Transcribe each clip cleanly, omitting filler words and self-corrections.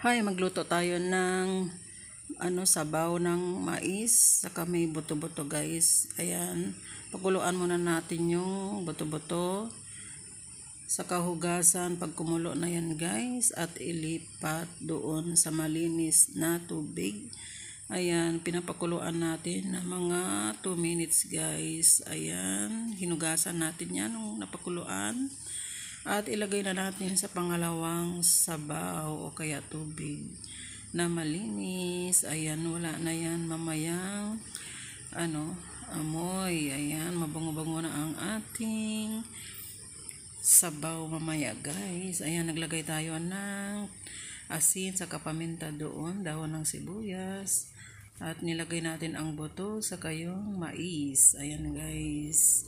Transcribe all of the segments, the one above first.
Hi, magluto tayo ng sabaw ng mais saka may buto-buto guys. Ayan, pakuluan muna natin yung buto-buto saka hugasan pag kumulo na yan guys at ilipat doon sa malinis na tubig. Ayan, pinapakuluan natin na mga 2 minutes guys. Ayan, hinugasan natin yan nung napakuluan. At ilagay na natin sa pangalawang sabaw o kaya tubig na malinis. Ayan, wala na yan mamayang amoy. Ayan, mabango-bango na ang ating sabaw mamaya guys. Ayan, naglagay tayo ng asin sa paminta doon, dahon ng sibuyas. At nilagay natin ang buto sa yung mais. Ayan guys.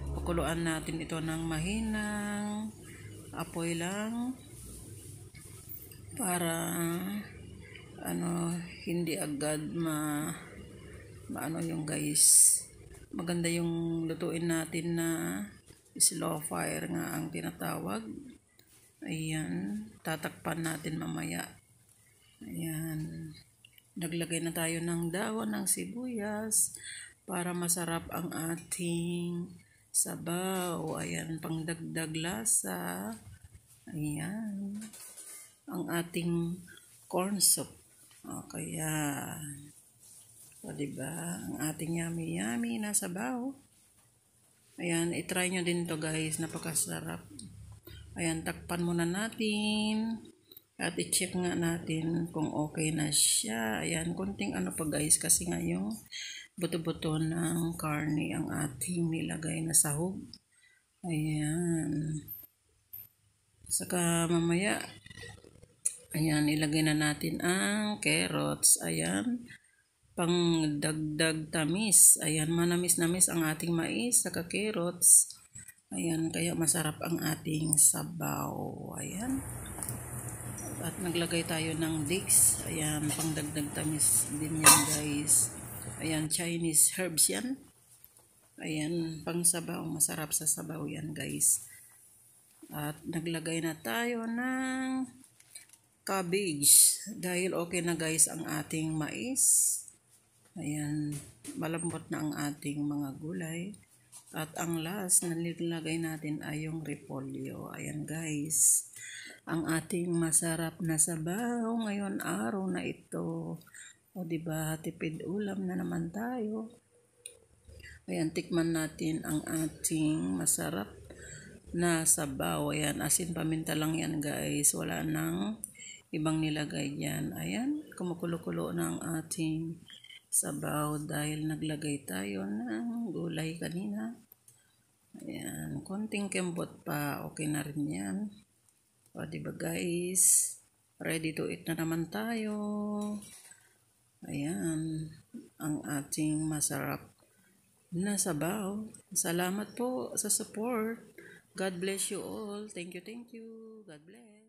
Pakuluan natin ito ng mahinang apoy lang para hindi agad maano yung guys. Maganda yung lutuin natin na slow fire nga ang tinatawag. Ayan, tatakpan natin mamaya. Ayan, naglagay na tayo ng dahon ng sibuyas para masarap ang ating sabaw. Ayan, pangdagdag lasa. Ayan, ang ating corn soup. O, kaya, diba, ang ating yummy na sabaw. Ayan, itry nyo din to guys, napakasarap. Ayan, takpan muna natin. At i-check nga natin kung okay na siya. Ayan, konting pa guys, kasi nga yung buto-buto ng karne ang ating nilagay na sahog. Ayan. Saka mamaya, ayan, ilagay na natin ang carrots. Ayan, pang dagdag tamis. Ayan, manamis-namis ang ating mais saka carrots. Ayan, kaya masarap ang ating sabaw. Ayan. At naglagay tayo ng dates. Ayan, pang dagdag tamis din yan guys. Ayan, Chinese herbs yan. Ayan, pang sabaw. Masarap sa sabaw yan guys. At naglagay na tayo ng cabbage. Dahil okay na guys ang ating mais. Ayan, malambot na ang ating mga gulay. At ang last na nilagay natin ay yung repolyo. Ayan guys, ang ating masarap na sabaw ngayon araw na ito. O diba, tipid ulam na naman tayo. Ayan, tikman natin ang ating masarap na sabaw. Ayan, asin paminta lang yan guys. Wala nang ibang nilagay yan. Ayan, kumukulo-kulo na ang ating sabaw dahil naglagay tayo ng gulay kanina. Ayan, konting kembot pa. Okay na rin yan. O diba guys, ready to eat na naman tayo. Ayan, ang ating masarap na sabaw. Salamat po sa support. God bless you all. Thank you, thank you. God bless.